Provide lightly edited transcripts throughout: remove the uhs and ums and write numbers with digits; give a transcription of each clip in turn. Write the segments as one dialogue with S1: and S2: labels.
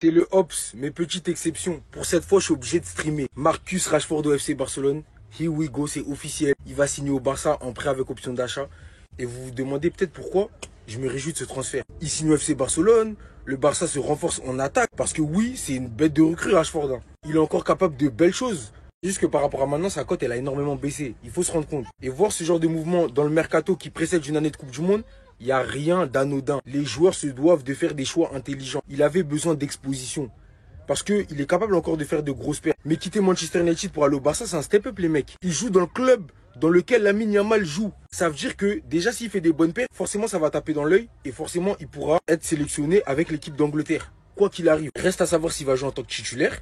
S1: C'est le Hops, mais petite exception. Pour cette fois, je suis obligé de streamer. Marcus Rashford au FC Barcelone. Here we go, c'est officiel. Il va signer au Barça en prêt avec option d'achat. Et vous vous demandez peut-être pourquoi je me réjouis de ce transfert. Il signe au FC Barcelone. Le Barça se renforce en attaque. Parce que oui, c'est une bête de recrue, Rashford. Il est encore capable de belles choses. Juste que par rapport à maintenant, sa cote, elle a énormément baissé. Il faut se rendre compte. Et voir ce genre de mouvement dans le mercato qui précède une année de Coupe du Monde, il n'y a rien d'anodin. Les joueurs se doivent de faire des choix intelligents. Il avait besoin d'exposition. Parce qu'il est capable encore de faire de grosses pertes. Mais quitter Manchester United pour aller au Barça, c'est un step-up, les mecs. Il joue dans le club dans lequel Lamine Yamal joue. Ça veut dire que déjà, s'il fait des bonnes pertes, forcément, ça va taper dans l'œil. Et forcément, il pourra être sélectionné avec l'équipe d'Angleterre. Quoi qu'il arrive, reste à savoir s'il va jouer en tant que titulaire.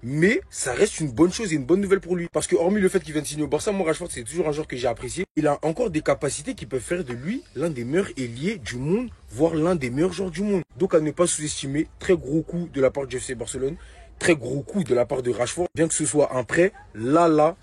S1: Mais ça reste une bonne chose et une bonne nouvelle pour lui. Parce que hormis le fait qu'il vienne signer au Barça, moi Rashford c'est toujours un joueur que j'ai apprécié. Il a encore des capacités qui peuvent faire de lui l'un des meilleurs ailiers du monde, voire l'un des meilleurs joueurs du monde. Donc à ne pas sous-estimer, très gros coup de la part du FC Barcelone, très gros coup de la part de Rashford. Bien que ce soit un prêt, là,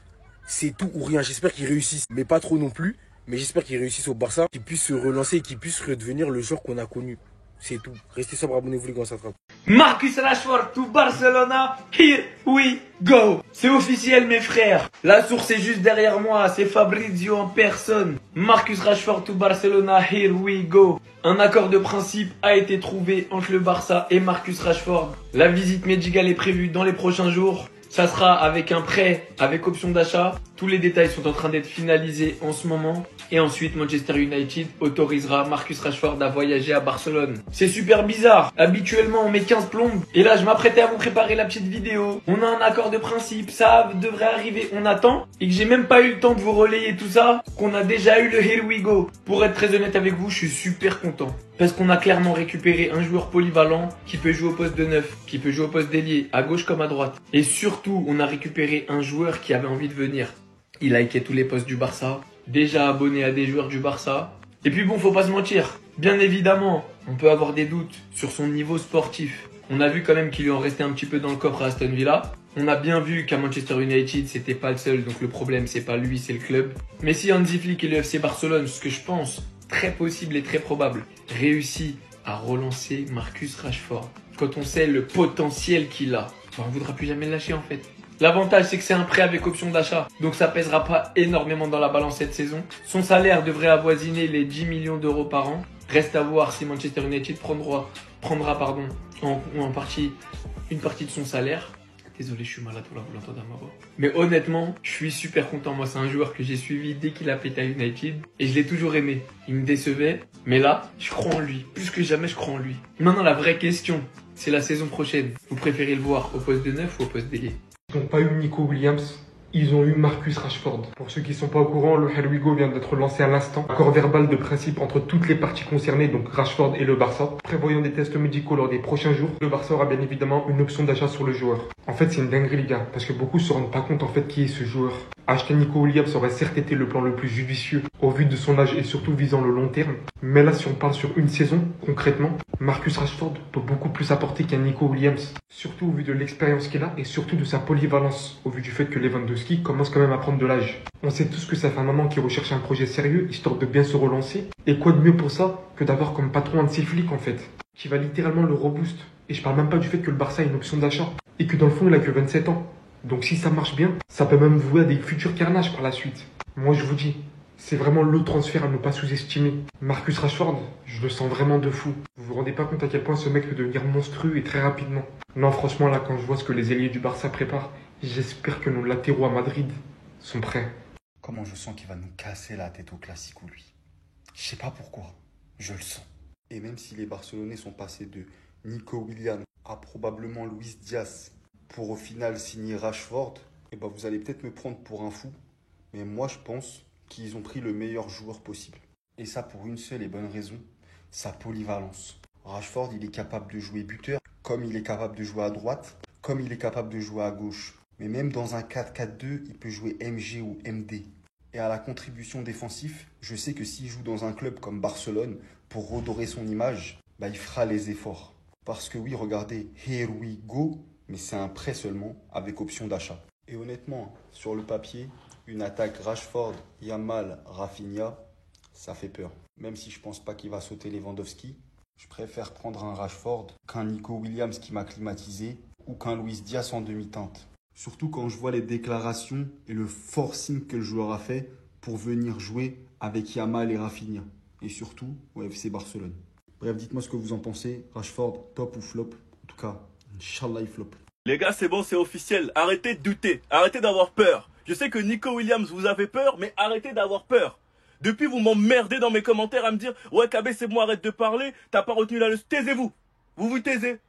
S1: c'est tout ou rien. J'espère qu'il réussisse, mais pas trop non plus. Mais j'espère qu'il réussisse au Barça, qu'il puisse se relancer et qu'il puisse redevenir le joueur qu'on a connu. C'est tout. Restez sobre, abonnez-vous les gars, ça sera.
S2: Marcus Rashford to Barcelona, here we go. C'est officiel mes frères. La source est juste derrière moi, c'est Fabrizio en personne. Marcus Rashford to Barcelona, here we go. Un accord de principe a été trouvé entre le Barça et Marcus Rashford. La visite médicale est prévue dans les prochains jours. Ça sera avec un prêt, avec option d'achat. Tous les détails sont en train d'être finalisés en ce moment. Et ensuite, Manchester United autorisera Marcus Rashford à voyager à Barcelone. C'est super bizarre. Habituellement, on met 15 plombes. Et là, je m'apprêtais à vous préparer la petite vidéo. On a un accord de principe. Ça devrait arriver. On attend. Et que j'ai même pas eu le temps de vous relayer tout ça. Qu'on a déjà eu le Here we go. Pour être très honnête avec vous, je suis super content. Parce qu'on a clairement récupéré un joueur polyvalent qui peut jouer au poste de neuf, qui peut jouer au poste d'ailier, à gauche comme à droite. Et surtout, on a récupéré un joueur qui avait envie de venir. Il a liké tous les postes du Barça, déjà abonné à des joueurs du Barça. Et puis bon, faut pas se mentir. Bien évidemment, on peut avoir des doutes sur son niveau sportif. On a vu quand même qu'il lui en restait un petit peu dans le coffre à Aston Villa. On a bien vu qu'à Manchester United, c'était pas le seul, donc le problème c'est pas lui, c'est le club. Mais si Hansi Flick et le FC Barcelone, ce que je pense très possible et très probable, réussit à relancer Marcus Rashford, quand on sait le potentiel qu'il a, on ne voudra plus jamais le lâcher en fait. L'avantage c'est que c'est un prêt avec option d'achat, donc ça pèsera pas énormément dans la balance cette saison. Son salaire devrait avoisiner les 10 millions d'euros par an. Reste à voir si Manchester United prendra une partie de son salaire. Désolé, je suis malade, vous l'entendez à ma voix. Mais honnêtement, je suis super content. Moi, c'est un joueur que j'ai suivi dès qu'il a pété à United. Et je l'ai toujours aimé. Il me décevait. Mais là, je crois en lui. Plus que jamais, je crois en lui. Maintenant, la vraie question, c'est la saison prochaine. Vous préférez le voir au poste de neuf ou au poste d'ailier?
S3: Ils n'ont pas eu Nico Williams, ils ont eu Marcus Rashford. Pour ceux qui ne sont pas au courant, le Here we go vient d'être lancé à l'instant. Accord verbal de principe entre toutes les parties concernées, donc Rashford et le Barça. Prévoyant des tests médicaux lors des prochains jours, le Barça aura bien évidemment une option d'achat sur le joueur. En fait, c'est une dinguerie les gars, parce que beaucoup se rendent pas compte en fait qui est ce joueur. Acheter Nico Williams aurait certes été le plan le plus judicieux au vu de son âge et surtout visant le long terme. Mais là, si on parle sur une saison, concrètement, Marcus Rashford peut beaucoup plus apporter qu'un Nico Williams. Surtout au vu de l'expérience qu'il a et surtout de sa polyvalence, au vu du fait que Lewandowski commence quand même à prendre de l'âge. On sait tous que ça fait un moment qu'il recherche un projet sérieux, histoire de bien se relancer. Et quoi de mieux pour ça que d'avoir comme patron Hansi Flick en fait, qui va littéralement le reboost. Et je parle même pas du fait que le Barça a une option d'achat et que dans le fond il a que 27 ans. Donc si ça marche bien, ça peut même vouer à des futurs carnages par la suite. Moi je vous dis, c'est vraiment le transfert à ne pas sous-estimer. Marcus Rashford, je le sens vraiment de fou. Vous vous rendez pas compte à quel point ce mec peut devenir monstrueux et très rapidement. Non franchement là, quand je vois ce que les ailiers du Barça préparent, j'espère que nos latéraux à Madrid sont prêts.
S4: Comment je sens qu'il va nous casser la tête au Classico lui. Je sais pas pourquoi, je le sens. Et même si les Barcelonais sont passés de Nico Williams à probablement Luis Diaz pour au final signer Rashford, et ben vous allez peut-être me prendre pour un fou, mais moi je pense qu'ils ont pris le meilleur joueur possible. Et ça pour une seule et bonne raison, sa polyvalence. Rashford, il est capable de jouer buteur, comme il est capable de jouer à droite, comme il est capable de jouer à gauche. Mais même dans un 4-4-2, il peut jouer MG ou MD. Et à la contribution défensive, je sais que s'il joue dans un club comme Barcelone, pour redorer son image, bah il fera les efforts. Parce que oui, regardez, here we go, mais c'est un prêt seulement, avec option d'achat. Et honnêtement, sur le papier, une attaque Rashford, Yamal, Rafinha, ça fait peur. Même si je pense pas qu'il va sauter Lewandowski, Je préfère prendre un Rashford qu'un Nico Williams qui m'a climatisé ou qu'un Luis Diaz en demi-teinte. Surtout quand je vois les déclarations et le forcing que le joueur a fait pour venir jouer avec Yamal et Rafinha. Et surtout au FC Barcelone. Bref, dites-moi ce que vous en pensez. Rashford, top ou flop? En tout cas, Inch'Allah, il flop.
S5: Les gars, c'est bon, c'est officiel. Arrêtez de douter. Arrêtez d'avoir peur. Je sais que Nico Williams vous avez peur, mais arrêtez d'avoir peur. Depuis, vous m'emmerdez dans mes commentaires à me dire « Ouais, KB, c'est bon, arrête de parler. T'as pas retenu la leçon. » Taisez-vous. Vous vous taisez.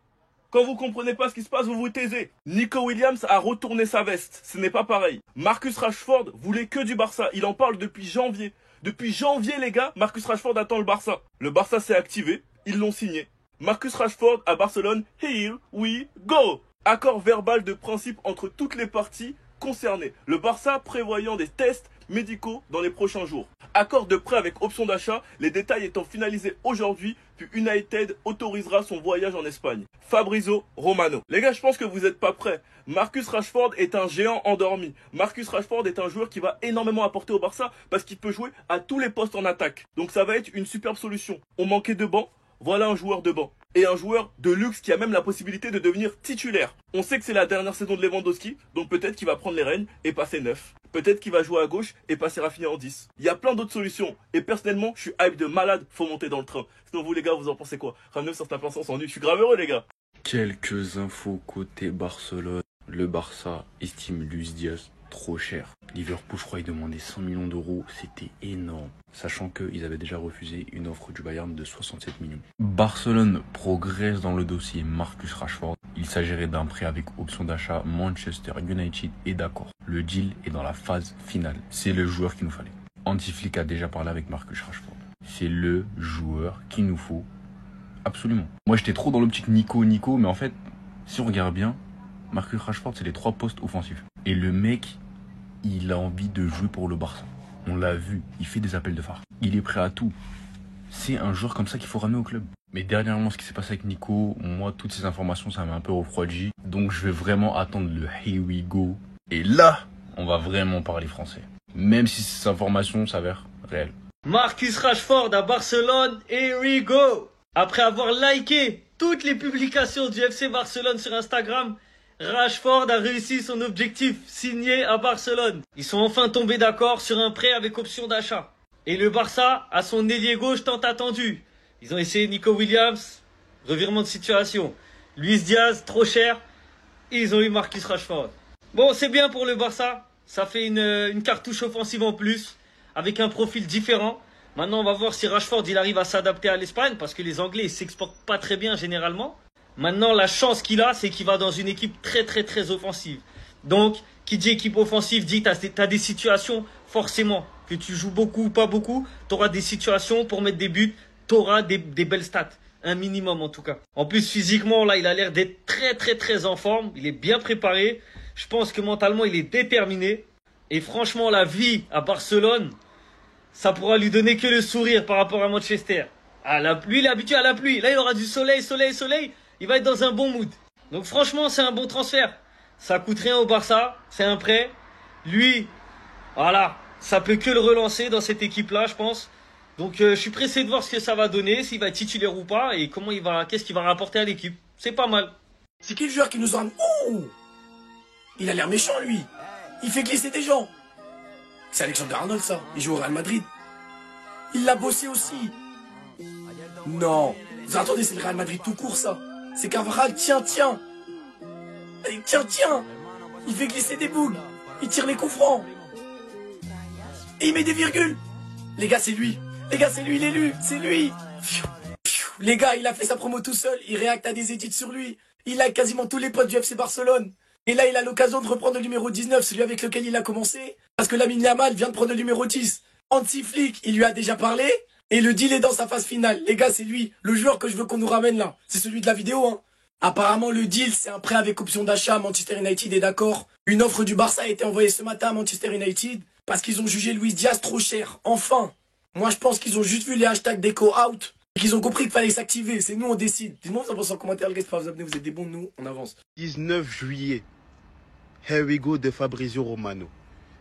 S5: Quand vous comprenez pas ce qui se passe, vous vous taisez. Nico Williams a retourné sa veste. Ce n'est pas pareil. Marcus Rashford voulait que du Barça. Il en parle depuis janvier. Depuis janvier, les gars, Marcus Rashford attend le Barça. Le Barça s'est activé. Ils l'ont signé. Marcus Rashford à Barcelone. Here we go. Accord verbal de principe entre toutes les parties concernées. Le Barça prévoyant des tests médicaux dans les prochains jours. Accord de prêt avec option d'achat, les détails étant finalisés aujourd'hui, puis United autorisera son voyage en Espagne. Fabrizio Romano. Les gars, je pense que vous n'êtes pas prêts. Marcus Rashford est un géant endormi. Marcus Rashford est un joueur qui va énormément apporter au Barça parce qu'il peut jouer à tous les postes en attaque. Donc ça va être une superbe solution. On manquait de banc, voilà un joueur de banc. Et un joueur de luxe qui a même la possibilité de devenir titulaire. On sait que c'est la dernière saison de Lewandowski, donc peut-être qu'il va prendre les rênes et passer 9. Peut-être qu'il va jouer à gauche et passer Rafinha en 10. Il y a plein d'autres solutions. Et personnellement, je suis hype de malade, faut monter dans le train. Sinon vous les gars, vous en pensez quoi? Ramenez sur ta place ensemble, je suis grave heureux les gars.
S6: Quelques infos côté Barcelone. Le Barça estime Luis Diaz trop cher. Liverpool, je crois, il demandait 100 millions d'euros. C'était énorme. Sachant qu'ils avaient déjà refusé une offre du Bayern de 67 millions. Barcelone progresse dans le dossier Marcus Rashford. Il s'agirait d'un prêt avec option d'achat. Manchester United est d'accord. Le deal est dans la phase finale. C'est le joueur qu'il nous fallait. Hansi Flick a déjà parlé avec Marcus Rashford. C'est le joueur qu'il nous faut. Absolument. Moi, j'étais trop dans l'optique Nico, mais en fait, si on regarde bien, Marcus Rashford, c'est les 3 postes offensifs. Et le mec, il a envie de jouer pour le Barça. On l'a vu, il fait des appels de phare. Il est prêt à tout. C'est un joueur comme ça qu'il faut ramener au club. Mais dernièrement, ce qui s'est passé avec Nico, moi, toutes ces informations, ça m'a un peu refroidi. Donc, je vais vraiment attendre le Here we go. Et là, on va vraiment parler français. Même si ces informations s'avèrent réelles.
S2: Marcus Rashford à Barcelone, here we go. Après avoir liké toutes les publications du FC Barcelone sur Instagram, Rashford a réussi son objectif, signé à Barcelone. Ils sont enfin tombés d'accord sur un prêt avec option d'achat. Et le Barça a son ailier gauche tant attendu. Ils ont essayé Nico Williams, revirement de situation. Luis Diaz, trop cher. Et ils ont eu Marcus Rashford. Bon, c'est bien pour le Barça. Ça fait une cartouche offensive en plus, avec un profil différent. Maintenant, on va voir si Rashford il arrive à s'adapter à l'Espagne, parce que les Anglais ne s'exportent pas très bien généralement. Maintenant, la chance qu'il a, c'est qu'il va dans une équipe très très très offensive. Donc, qui dit équipe offensive, dit t'as des situations, forcément, que tu joues beaucoup ou pas beaucoup, tu auras des situations pour mettre des buts, tu auras des belles stats. Un minimum en tout cas. En plus, physiquement, là, il a l'air d'être très très très en forme. Il est bien préparé. Je pense que mentalement, il est déterminé. Et franchement, la vie à Barcelone, ça pourra lui donner que le sourire par rapport à Manchester. Ah, lui, il est habitué à la pluie. Là, il aura du soleil, soleil, soleil. Il va être dans un bon mood. Donc franchement, c'est un bon transfert. Ça coûte rien au Barça. C'est un prêt. Lui, voilà, ça peut que le relancer dans cette équipe-là, je pense. Donc je suis pressé de voir ce que ça va donner, s'il va être titulaire ou pas, et qu'est-ce qu'il va rapporter à l'équipe. C'est pas mal.
S7: C'est qui le joueur qui nous en... Oh, il a l'air méchant, lui. Il fait glisser des gens. C'est Alexander Arnold, ça. Il joue au Real Madrid. Il l'a bossé aussi. Non. Vous attendez, c'est le Real Madrid tout court, ça. C'est Carvajal, tiens. Allez, tiens. Il fait glisser des boules. Il tire les coups francs. Et il met des virgules. Les gars, c'est lui. Les gars, c'est lui l'élu. C'est lui. Les gars, il a fait sa promo tout seul. Il réacte à des édits sur lui. Il a quasiment tous les potes du FC Barcelone. Et là, il a l'occasion de reprendre le numéro 19, celui avec lequel il a commencé. Parce que Lamine Yamal vient de prendre le numéro 10. Hansi Flick, il lui a déjà parlé. Et le deal est dans sa phase finale. Les gars, c'est lui, le joueur que je veux qu'on nous ramène là. C'est celui de la vidéo, hein. Apparemment, le deal, c'est un prêt avec option d'achat. Manchester United est d'accord. Une offre du Barça a été envoyée ce matin à Manchester United. Parce qu'ils ont jugé Luis Diaz trop cher. Enfin. Moi, je pense qu'ils ont juste vu les hashtags Deco out. Et qu'ils ont compris qu'il fallait s'activer. C'est nous, on décide. Dites-moi, vous en pensez en commentaire, les gars, vous abonnez, vous êtes des bons, nous, on avance.
S8: 19 juillet. Here we go de Fabrizio Romano.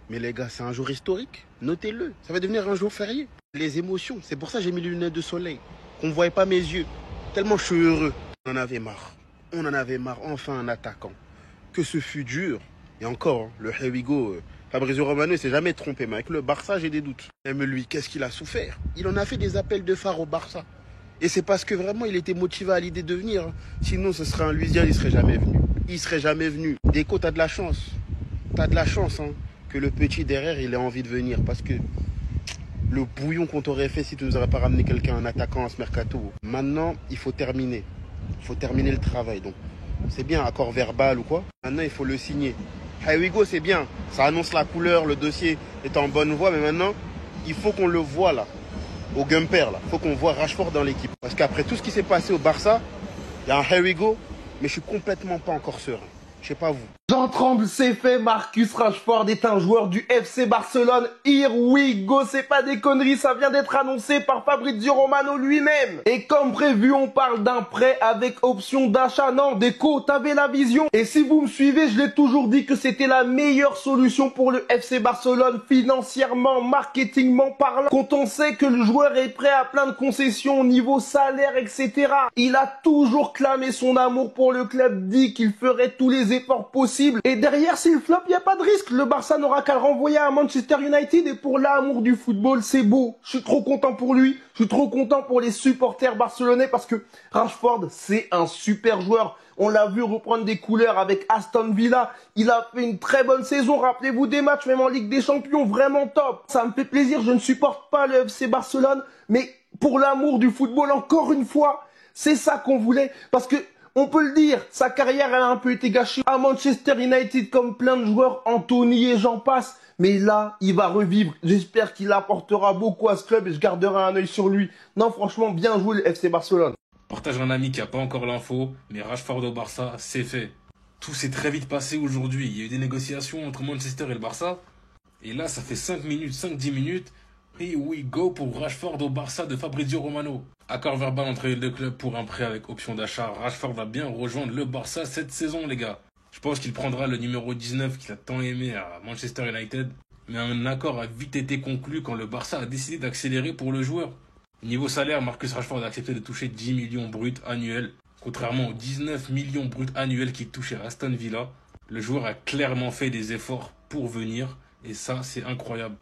S8: Mais les gars, c'est un jour historique. Notez-le. Ça va devenir un jour férié. Les émotions. C'est pour ça que j'ai mis les lunettes de soleil. Qu'on ne voyait pas mes yeux. Tellement je suis heureux. On en avait marre. On en avait marre. Enfin un attaquant. Que ce fut dur. Et encore, hein, le Here we go. Fabrizio Romano ne s'est jamais trompé. Mais avec le Barça, j'ai des doutes. Même lui, qu'est-ce qu'il a souffert? Il en a fait des appels de phare au Barça. Et c'est parce que vraiment, il était motivé à l'idée de venir. Hein. Sinon, ce serait un Luis Diaz, il serait jamais venu. Il serait jamais venu. Deco, t'as de la chance. T'as de la chance, hein, que le petit derrière, il ait envie de venir. Parce que le bouillon qu'on t'aurait fait si tu nous aurais pas ramené quelqu'un, un attaquant à ce mercato. Maintenant, il faut terminer. Il faut terminer le travail. Donc, c'est bien, accord verbal ou quoi. Maintenant, il faut le signer. Here we go, c'est bien. Ça annonce la couleur, le dossier est en bonne voie. Mais maintenant, il faut qu'on le voit là, au Gumper là. Il faut qu'on voit Rashford dans l'équipe. Parce qu'après tout ce qui s'est passé au Barça, il y a un Here we go, mais je suis complètement pas encore serein. Je sais pas vous.
S9: Jean Tremble, c'est fait, Marcus Rashford est un joueur du FC Barcelone. Here we go, c'est pas des conneries, ça vient d'être annoncé par Fabrizio Romano lui-même. Et comme prévu, on parle d'un prêt avec option d'achat. Non, Deco, t'avais la vision. Et si vous me suivez, je l'ai toujours dit que c'était la meilleure solution pour le FC Barcelone, financièrement, marketingment parlant. Quand on sait que le joueur est prêt à plein de concessions au niveau salaire, etc. Il a toujours clamé son amour pour le club, dit qu'il ferait tous les efforts possibles. Et derrière, s'il flop, il n'y a pas de risque. Le Barça n'aura qu'à le renvoyer à Manchester United. Et pour l'amour du football, c'est beau. Je suis trop content pour lui. Je suis trop content pour les supporters barcelonais parce que Rashford, c'est un super joueur. On l'a vu reprendre des couleurs avec Aston Villa. Il a fait une très bonne saison. Rappelez-vous des matchs, même en Ligue des Champions, vraiment top. Ça me fait plaisir. Je ne supporte pas le FC Barcelone. Mais pour l'amour du football, encore une fois, c'est ça qu'on voulait. Parce que on peut le dire, sa carrière elle a un peu été gâchée à Manchester United comme plein de joueurs, Anthony et j'en passe. Mais là, il va revivre. J'espère qu'il apportera beaucoup à ce club et je garderai un œil sur lui. Non, franchement, bien joué le FC Barcelone.
S10: Partage un ami qui n'a pas encore l'info, mais Rashford au Barça, c'est fait. Tout s'est très vite passé aujourd'hui. Il y a eu des négociations entre Manchester et le Barça. Et là, ça fait 5 minutes, 5-10 minutes. Here we go pour Rashford au Barça de Fabrizio Romano. Accord verbal entre les deux clubs pour un prêt avec option d'achat. Rashford va bien rejoindre le Barça cette saison, les gars. Je pense qu'il prendra le numéro 19 qu'il a tant aimé à Manchester United. Mais un accord a vite été conclu quand le Barça a décidé d'accélérer pour le joueur. Niveau salaire, Marcus Rashford a accepté de toucher 10 millions bruts annuels. Contrairement aux 19 millions bruts annuels qu'il touchait à Aston Villa, le joueur a clairement fait des efforts pour venir. Et ça, c'est incroyable.